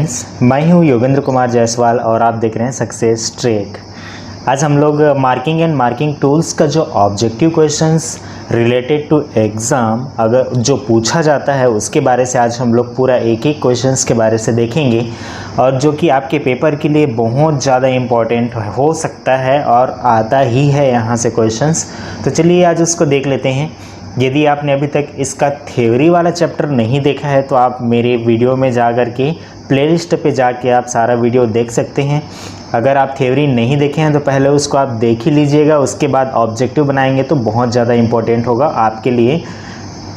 Friends, मैं हूं योगेंद्र कुमार जायसवाल और आप देख रहे हैं सक्सेस ट्रैक। आज हम लोग मार्किंग एंड मार्किंग टूल्स का जो objective questions related to exam अगर जो पूछा जाता है उसके बारे से आज हम लोग पूरा एक एक क्वेश्चंस के बारे से देखेंगे और जो कि आपके पेपर के लिए बहुत ज़्यादा इम्पॉर्टेंट हो सकता है और आता ही है यहाँ से क्वेश्चंस। तो चलिए आज उसको देख लेते हैं। यदि आपने अभी तक इसका थ्योरी वाला चैप्टर नहीं देखा है तो आप मेरे वीडियो में जा कर के प्लेलिस्ट पे जाके आप सारा वीडियो देख सकते हैं। अगर आप थ्योरी नहीं देखे हैं तो पहले उसको आप देख ही लीजिएगा, उसके बाद ऑब्जेक्टिव बनाएंगे तो बहुत ज़्यादा इम्पोर्टेंट होगा आपके लिए।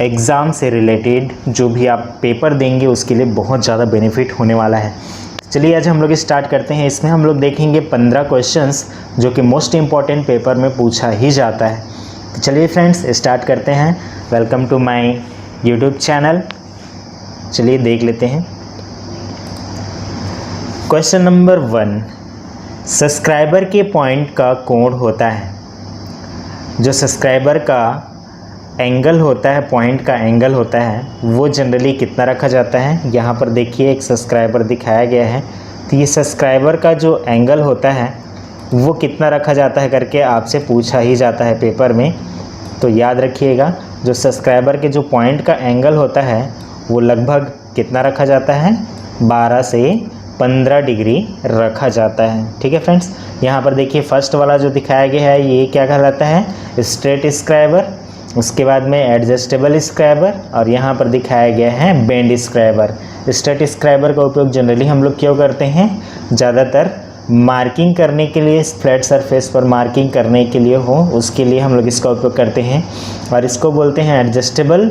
एग्ज़ाम से रिलेटेड जो भी आप पेपर देंगे उसके लिए बहुत ज़्यादा बेनिफिट होने वाला है। चलिए आज हम लोग स्टार्ट करते हैं। इसमें हम लोग देखेंगे 15 क्वेश्चंस जो कि मोस्ट इम्पॉर्टेंट पेपर में पूछा ही जाता है। तो चलिए फ्रेंड्स स्टार्ट करते हैं। Welcome to my YouTube channel. चलिए देख लेते हैं। क्वेश्चन नंबर 1, सब्सक्राइबर के पॉइंट का कोण होता है। जो सब्सक्राइबर का एंगल होता है, पॉइंट का एंगल होता है, वो जनरली कितना रखा जाता है। यहाँ पर देखिए एक सब्सक्राइबर दिखाया गया है। तो ये सब्सक्राइबर का जो एंगल होता है वो कितना रखा जाता है करके आपसे पूछा ही जाता है पेपर में। तो याद रखिएगा, जो सब्सक्राइबर के जो पॉइंट का एंगल होता है वो लगभग कितना रखा जाता है, 12 से 15 डिग्री रखा जाता है। ठीक है फ्रेंड्स, यहाँ पर देखिए फर्स्ट वाला जो दिखाया गया है ये क्या कहलाता है, स्ट्रेट स्क्राइबर। उसके बाद में एडजस्टेबल स्क्राइबर और यहाँ पर दिखाया गया है बेंड स्क्राइबर। स्ट्रेट स्क्राइबर का उपयोग जनरली हम लोग क्यों करते हैं, ज़्यादातर मार्किंग करने के लिए, फ्लैट सरफेस पर मार्किंग करने के लिए हो उसके लिए हम लोग इसका उपयोग करते हैं। और इसको बोलते हैं एडजस्टेबल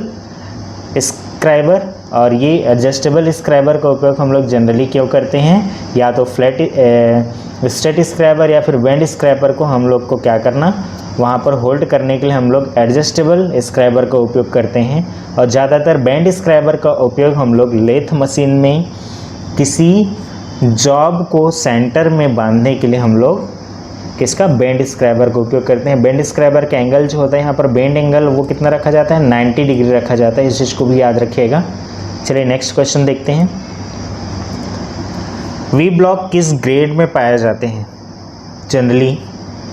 स्क्राइबर। और ये एडजस्टेबल स्क्राइबर का उपयोग हम लोग जनरली क्यों करते हैं, या तो स्ट्रेट स्क्राइबर या फिर बेंड स्क्राइबर को हम लोग को क्या करना, वहाँ पर होल्ड करने के लिए हम लोग एडजस्टेबल स्क्राइबर का उपयोग करते हैं। और ज़्यादातर बेंड स्क्राइबर का उपयोग हम लोग लेथ मशीन में किसी जॉब को सेंटर में बांधने के लिए हम लोग किसका, बेंड स्क्राइबर का उपयोग करते हैं। बेंड स्क्राइबर का एंगल जो होता है यहाँ पर बेंड एंगल वो कितना रखा जाता है, 90 डिग्री रखा जाता है। इस चीज़ को भी याद रखिएगा। चलिए नेक्स्ट क्वेश्चन देखते हैं। वी ब्लॉक किस ग्रेड में पाए जाते हैं। जनरली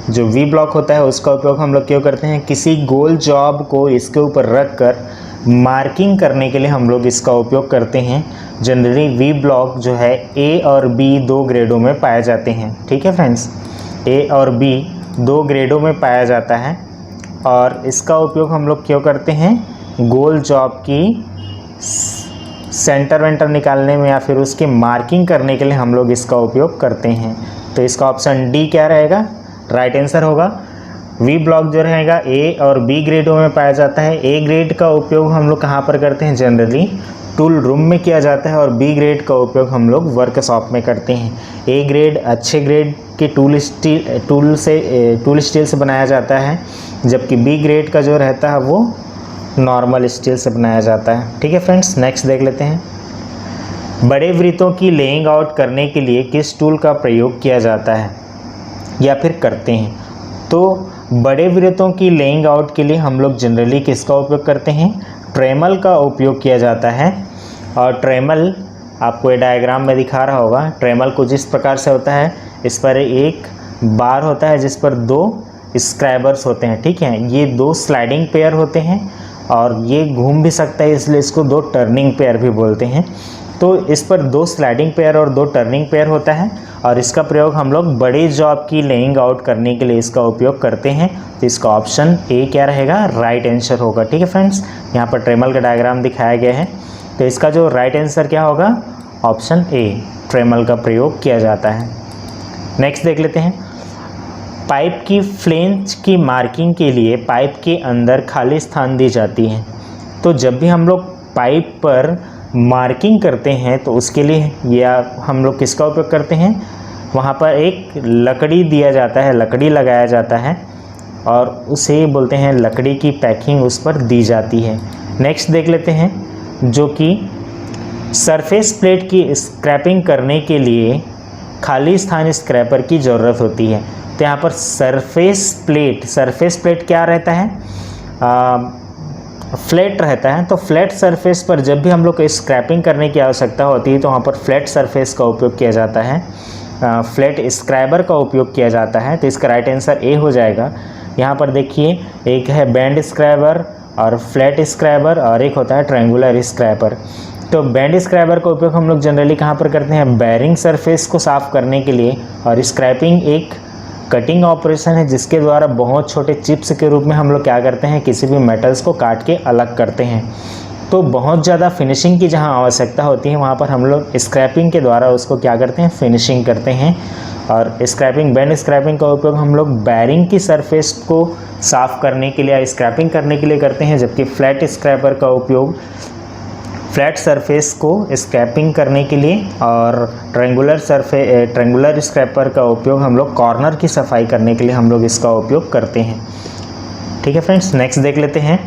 जो वी ब्लॉक होता है उसका उपयोग हम लोग क्यों करते हैं, किसी गोल जॉब को इसके ऊपर रख कर मार्किंग करने के लिए हम लोग इसका उपयोग करते हैं। जनरली वी ब्लॉक जो है ए और बी 2 ग्रेडों में पाए जाते हैं। ठीक है फ्रेंड्स, ए और बी 2 ग्रेडों में पाया जाता है और इसका उपयोग हम लोग क्यों करते हैं, गोल जॉब की सेंटर वेंटर निकालने में या फिर उसकी मार्किंग करने के लिए हम लोग इसका उपयोग करते हैं। तो इसका ऑप्शन डी क्या रहेगा, राइट आंसर होगा। वी ब्लॉक जो रहेगा ए और बी ग्रेडों में पाया जाता है। ए ग्रेड का उपयोग हम लोग कहाँ पर करते हैं, जनरली टूल रूम में किया जाता है और बी ग्रेड का उपयोग हम लोग वर्कशॉप में करते हैं। ए ग्रेड अच्छे ग्रेड के टूल स्टील से बनाया जाता है, जबकि बी ग्रेड का जो रहता है वो नॉर्मल स्टील से बनाया जाता है। ठीक है फ्रेंड्स, नेक्स्ट देख लेते हैं। बड़े वृत्तों की लेइंग आउट करने के लिए किस टूल का प्रयोग किया जाता है या फिर करते हैं। तो बड़े वृत्तों की लेइंग आउट के लिए हम लोग जनरली किसका उपयोग करते हैं, ट्रेमल का उपयोग किया जाता है। और ट्रेमल आपको ये डायग्राम में दिखा रहा होगा। ट्रेमल कुछ इस प्रकार से होता है, इस पर एक बार होता है जिस पर 2 स्क्राइबर्स होते हैं। ठीक है, ये 2 स्लाइडिंग पेयर होते हैं और ये घूम भी सकता है, इसलिए इसको 2 टर्निंग पेयर भी बोलते हैं। तो इस पर 2 स्लाइडिंग पेयर और 2 टर्निंग पेयर होता है और इसका प्रयोग हम लोग बड़े जॉब की लेइंग आउट करने के लिए इसका उपयोग करते हैं। तो इसका ऑप्शन ए क्या रहेगा, राइट आंसर होगा। ठीक है फ्रेंड्स, यहाँ पर ट्रेमल का डायग्राम दिखाया गया है। तो इसका जो राइट आंसर क्या होगा, ऑप्शन ए, ट्रेमल का प्रयोग किया जाता है। नेक्स्ट देख लेते हैं। पाइप की फ्लेंज की मार्किंग के लिए पाइप के अंदर खाली स्थान दी जाती है। तो जब भी हम लोग पाइप पर मार्किंग करते हैं तो उसके लिए या हम लोग किसका उपयोग करते हैं, वहाँ पर एक लकड़ी दिया जाता है, लकड़ी लगाया जाता है और उसे बोलते हैं लकड़ी की पैकिंग उस पर दी जाती है। नेक्स्ट देख लेते हैं, जो कि सरफेस प्लेट की स्क्रैपिंग करने के लिए खाली स्थान स्क्रैपर की ज़रूरत होती है। तो यहाँ पर सरफेस प्लेट क्या रहता है, फ्लैट रहता है, तो फ्लैट सरफेस पर जब भी हम लोग को स्क्रैपिंग करने की आवश्यकता होती है तो वहाँ पर फ्लैट सरफेस का उपयोग किया जाता है, फ्लैट स्क्रैबर का उपयोग किया जाता है। तो इसका राइट आंसर ए हो जाएगा। यहाँ पर देखिए, एक है बैंड स्क्रैबर और फ्लैट स्क्रैबर, और एक होता है ट्रायंगुलर स्क्रैबर। तो बैंड स्क्रैबर का उपयोग हम लोग जनरली कहाँ पर करते हैं? बेयरिंग सरफेस को साफ़ करने के लिए। और स्क्रैपिंग एक कटिंग ऑपरेशन है जिसके द्वारा बहुत छोटे चिप्स के रूप में हम लोग क्या करते हैं? किसी भी मेटल्स को काट के अलग करते हैं। तो बहुत ज़्यादा फिनिशिंग की जहाँ आवश्यकता होती है वहाँ पर हम लोग स्क्रैपिंग के द्वारा उसको क्या करते हैं? फिनिशिंग करते हैं। और स्क्रैपिंग, बैंड स्क्रैपिंग का उपयोग हम लोग बेयरिंग की सरफेस को साफ़ करने के लिए, स्क्रैपिंग करने के लिए करते हैं, जबकि फ्लैट स्क्रैपर का उपयोग फ्लैट सरफेस को स्क्रैपिंग करने के लिए, और ट्रायंगुलर स्क्रैपर का उपयोग हम लोग कॉर्नर की सफाई करने के लिए हम लोग इसका उपयोग करते हैं। ठीक है फ्रेंड्स, नेक्स्ट देख लेते हैं।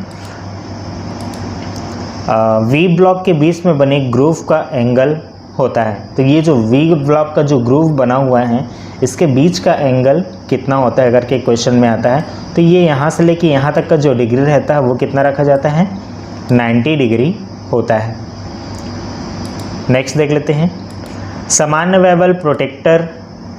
वी ब्लॉक के बीच में बने ग्रूव का एंगल होता है। तो ये जो वी ब्लॉक का जो ग्रूव बना हुआ है इसके बीच का एंगल कितना होता है, अगर के क्वेश्चन में आता है तो ये यहाँ से लेके यहाँ तक का जो डिग्री रहता है वो कितना रखा जाता है? 90 डिग्री होता है। नेक्स्ट देख लेते हैं। सामान्य वेबल प्रोटेक्टर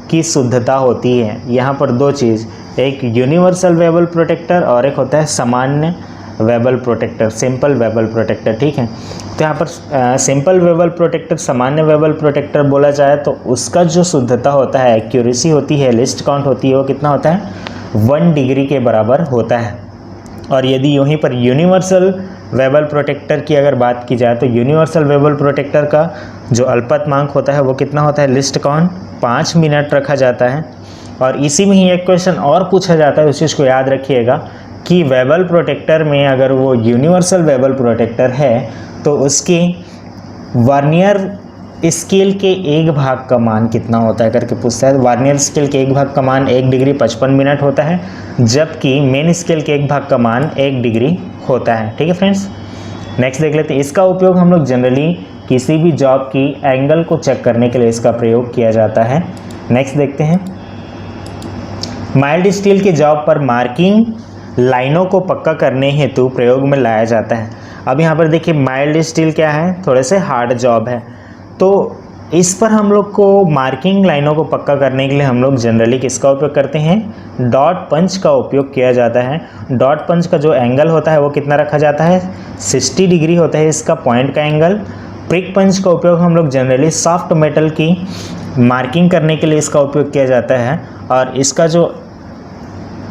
की शुद्धता होती है। यहाँ पर दो चीज़, एक यूनिवर्सल वेबल प्रोटेक्टर और एक होता है सामान्य वेबल प्रोटेक्टर, सिंपल वेबल प्रोटेक्टर। ठीक है, तो यहाँ पर सिंपल वेबल प्रोटेक्टर, सामान्य वेबल प्रोटेक्टर बोला जाए तो उसका जो शुद्धता होता है, एक्यूरेसी होती है, लिस्ट काउंट होती है, वो कितना होता है? 1 डिग्री के बराबर होता है। और यदि यहीं पर यूनिवर्सल वेबल प्रोटेक्टर की अगर बात की जाए तो यूनिवर्सल वेबल प्रोटेक्टर का जो अल्पतमांक होता है वो कितना होता है? लिस्ट काउंट 5 मिनट रखा जाता है। और इसी में ही एक क्वेश्चन और पूछा जाता है, उस चीज़ को याद रखिएगा कि वेबल प्रोटेक्टर में अगर वो यूनिवर्सल वेबल प्रोटेक्टर है तो उसकी वर्नियर स्केल के 1 भाग का मान कितना होता है करके पूछता है। वर्नियर स्केल के 1 भाग का मान 1 डिग्री 55 मिनट होता है, जबकि मेन स्केल के 1 भाग का मान 1 डिग्री होता है। ठीक है फ्रेंड्स, नेक्स्ट देख लेते हैं। इसका उपयोग हम लोग जनरली किसी भी जॉब की एंगल को चेक करने के लिए इसका प्रयोग किया जाता है। नेक्स्ट देखते हैं। माइल्ड स्टील के जॉब पर मार्किंग लाइनों को पक्का करने हेतु प्रयोग में लाया जाता है। अब यहाँ पर देखिए, माइल्ड स्टील क्या है? थोड़े से हार्ड जॉब है, तो इस पर हम लोग को मार्किंग लाइनों को पक्का करने के लिए हम लोग जनरली किसका उपयोग करते हैं? डॉट पंच का उपयोग किया जाता है। डॉट पंच का जो एंगल होता है वो कितना रखा जाता है? 60 डिग्री होता है इसका पॉइंट का एंगल। प्रिक पंच का उपयोग हम लोग जनरली सॉफ्ट मेटल की मार्किंग करने के लिए इसका उपयोग किया जाता है। और इसका जो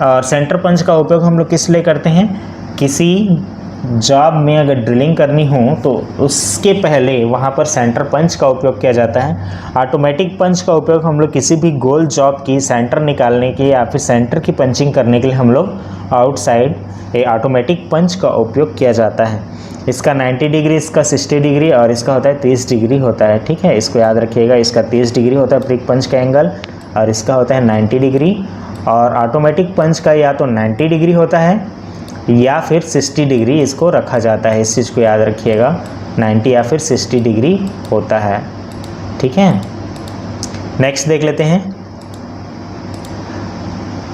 सेंटर पंच का उपयोग हम लोग किस लिए करते हैं? किसी जॉब में अगर ड्रिलिंग करनी हो तो उसके पहले वहाँ पर सेंटर पंच का उपयोग किया जाता है। ऑटोमेटिक पंच का उपयोग हम लोग किसी भी गोल जॉब की सेंटर निकालने के या फिर सेंटर की पंचिंग करने के लिए हम लोग आउटसाइड ऑटोमेटिक पंच का उपयोग किया जाता है। इसका 90 डिग्री, इसका 60 डिग्री और इसका होता है 30 डिग्री होता है। ठीक है, इसको याद रखिएगा। इसका 30 डिग्री होता है प्रिक पंच का एंगल और इसका होता है 90 डिग्री। और ऑटोमेटिक पंच का या तो 90 डिग्री होता है या फिर 60 डिग्री इसको रखा जाता है। इस चीज़ को याद रखिएगा, 90 या फिर 60 डिग्री होता है। ठीक है, नेक्स्ट देख लेते हैं।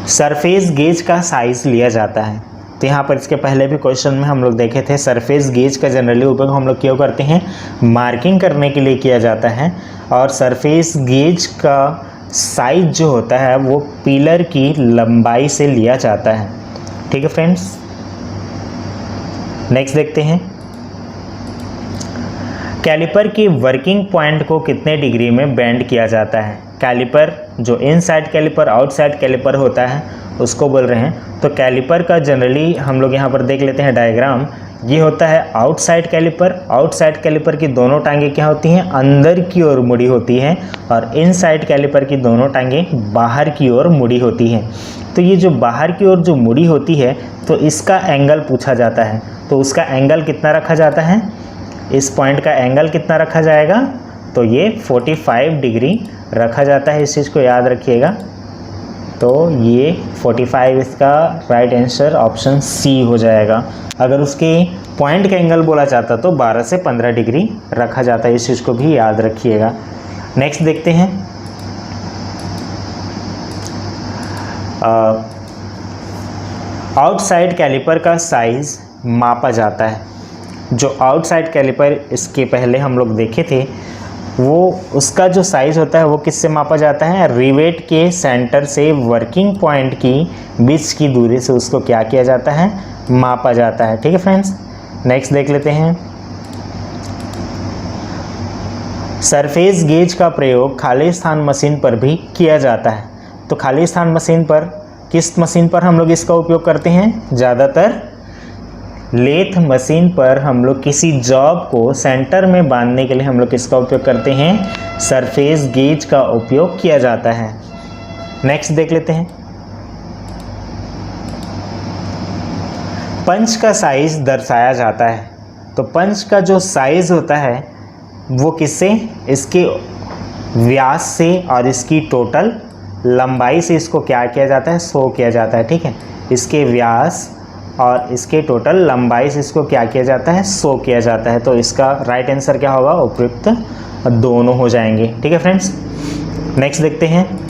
सरफेस गेज का साइज लिया जाता है। तो यहाँ पर इसके पहले भी क्वेश्चन में हम लोग देखे थे, सरफेस गेज का जनरली उपयोग हम लोग क्यों करते हैं? मार्किंग करने के लिए किया जाता है। और सरफेस गेज का साइज जो होता है वो पिलर की लंबाई से लिया जाता है। ठीक है फ्रेंड्स, नेक्स्ट देखते हैं। कैलिपर की वर्किंग पॉइंट को कितने डिग्री में बेंड किया जाता है? कैलिपर जो इनसाइड कैलिपर आउटसाइड कैलिपर होता है उसको बोल रहे हैं। तो कैलिपर का जनरली हम लोग यहाँ पर देख लेते हैं डायग्राम। ये होता है आउटसाइड कैलिपर। आउटसाइड कैलिपर की दोनों टांगें क्या होती हैं? अंदर की ओर मुड़ी होती हैं। और इनसाइड कैलिपर की दोनों टांगें बाहर की ओर मुड़ी होती हैं। तो ये जो बाहर की ओर जो मुड़ी होती है तो इसका एंगल पूछा जाता है। तो उसका एंगल कितना रखा जाता है? इस पॉइंट का एंगल कितना रखा जाएगा? तो ये 45 डिग्री रखा जाता है। इस चीज़ को याद रखिएगा। तो ये 45 इसका राइट आंसर ऑप्शन सी हो जाएगा। अगर उसके पॉइंट का एंगल बोला जाता तो 12 से 15 डिग्री रखा जाता है। इस चीज़ को भी याद रखिएगा। नेक्स्ट देखते हैं। आउटसाइड कैलिपर का साइज मापा जाता है। जो आउटसाइड कैलिपर इसके पहले हम लोग देखे थे, वो उसका जो साइज़ होता है वो किससे मापा जाता है, रिवेट के सेंटर से वर्किंग पॉइंट की बीच की दूरी से उसको क्या किया जाता है, मापा जाता है। ठीक है फ्रेंड्स, नेक्स्ट देख लेते हैं। सरफेस गेज का प्रयोग खाली स्थान मशीन पर भी किया जाता है। तो खाली स्थान मशीन पर, किस मशीन पर हम लोग इसका उपयोग करते हैं, ज़्यादातर लेथ मशीन पर हम लोग किसी जॉब को सेंटर में बांधने के लिए हम लोग किसका उपयोग करते हैं, सरफेस गेज का उपयोग किया जाता है। नेक्स्ट देख लेते हैं। पंच का साइज दर्शाया जाता है। तो पंच का जो साइज होता है वो किससे, इसके व्यास से और इसकी टोटल लंबाई से इसको क्या किया जाता है, शो किया जाता है। ठीक है, इसके व्यास और इसके टोटल लंबाई से इसको क्या किया जाता है, शो किया जाता है। तो इसका राइट आंसर क्या होगा, उपयुक्त दोनों हो जाएंगे। ठीक है फ्रेंड्स, नेक्स्ट देखते हैं।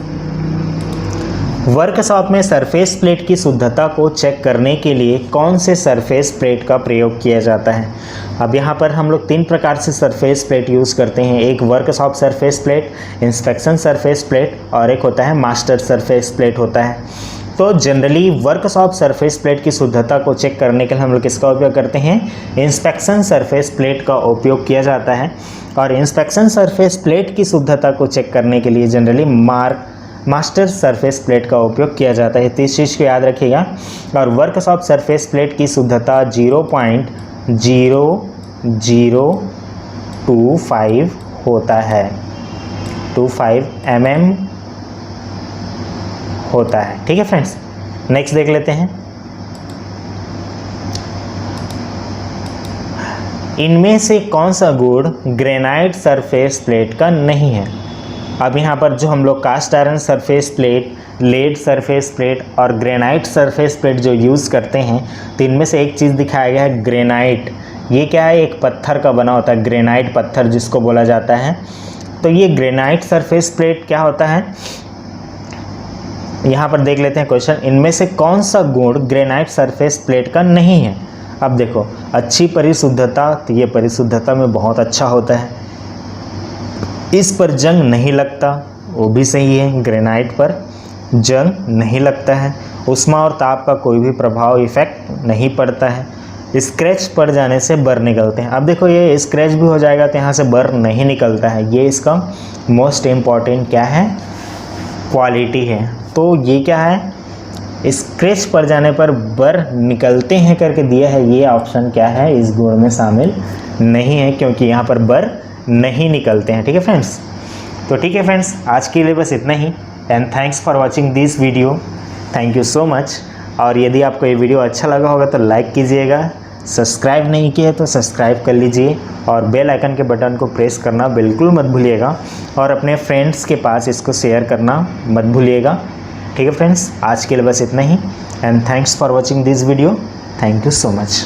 वर्कशॉप में सरफेस प्लेट की शुद्धता को चेक करने के लिए कौन से सरफेस प्लेट का प्रयोग किया जाता है। अब यहाँ पर हम लोग 3 प्रकार से सरफेस प्लेट यूज़ करते हैं। एक workshop surface plate, inspection surface plate और एक होता है मास्टर सरफेस प्लेट होता है। तो जनरली वर्कशॉप सरफेस प्लेट की शुद्धता को चेक करने के लिए हम लोग किसका उपयोग करते हैं, इंस्पेक्शन सरफेस प्लेट का उपयोग किया जाता है। और इंस्पेक्शन सरफेस प्लेट की शुद्धता को चेक करने के लिए जनरली मास्टर सरफेस प्लेट का उपयोग किया जाता है। तो इस चीज़ को याद रखिएगा। और वर्कशॉप सरफेस प्लेट की शुद्धता 0.0025 होता है, 25 mm होता है। ठीक है फ्रेंड्स, नेक्स्ट देख लेते हैं। इनमें से कौन सा गुण ग्रेनाइट सरफेस प्लेट का नहीं है। अब यहाँ पर जो हम लोग cast iron surface plate, lead surface plate और ग्रेनाइट सरफेस प्लेट जो यूज़ करते हैं, तो इनमें से एक चीज़ दिखाया गया है ग्रेनाइट। ये क्या है, एक पत्थर का बना होता है, ग्रेनाइट पत्थर जिसको बोला जाता है। तो ये ग्रेनाइट सरफेस प्लेट क्या होता है, यहाँ पर देख लेते हैं क्वेश्चन। इनमें से कौन सा गुण ग्रेनाइट सरफेस प्लेट का नहीं है। अब देखो, अच्छी परिशुद्धता, तो ये परिशुद्धता में बहुत अच्छा होता है। इस पर जंग नहीं लगता, वो भी सही है, ग्रेनाइट पर जंग नहीं लगता है। उष्मा और ताप का कोई भी प्रभाव इफेक्ट नहीं पड़ता है। स्क्रैच पड़ जाने से बर निकलते हैं। अब देखो, ये स्क्रैच भी हो जाएगा तो यहाँ से बर नहीं निकलता है। ये इसका मोस्ट इम्पॉर्टेंट क्या है, क्वालिटी है। तो ये क्या है, स्क्रैच पड़ जाने पर बर निकलते हैं करके दिया है, ये ऑप्शन क्या है, इस गुण में शामिल नहीं है, क्योंकि यहाँ पर बर नहीं निकलते हैं। ठीक है फ्रेंड्स, तो ठीक है फ्रेंड्स, आज के लिए बस इतना ही। And thanks for watching this video, thank you so much. और यदि आपको ये वीडियो अच्छा लगा होगा तो लाइक कीजिएगा, सब्सक्राइब नहीं किया तो सब्सक्राइब कर लीजिए और बेल आइकन के बटन को प्रेस करना बिल्कुल मत भूलिएगा और अपने फ्रेंड्स के पास इसको शेयर करना मत भूलिएगा। ठीक है फ्रेंड्स, आज के लिए बस इतना ही। And thanks for watching this video, thank you so much.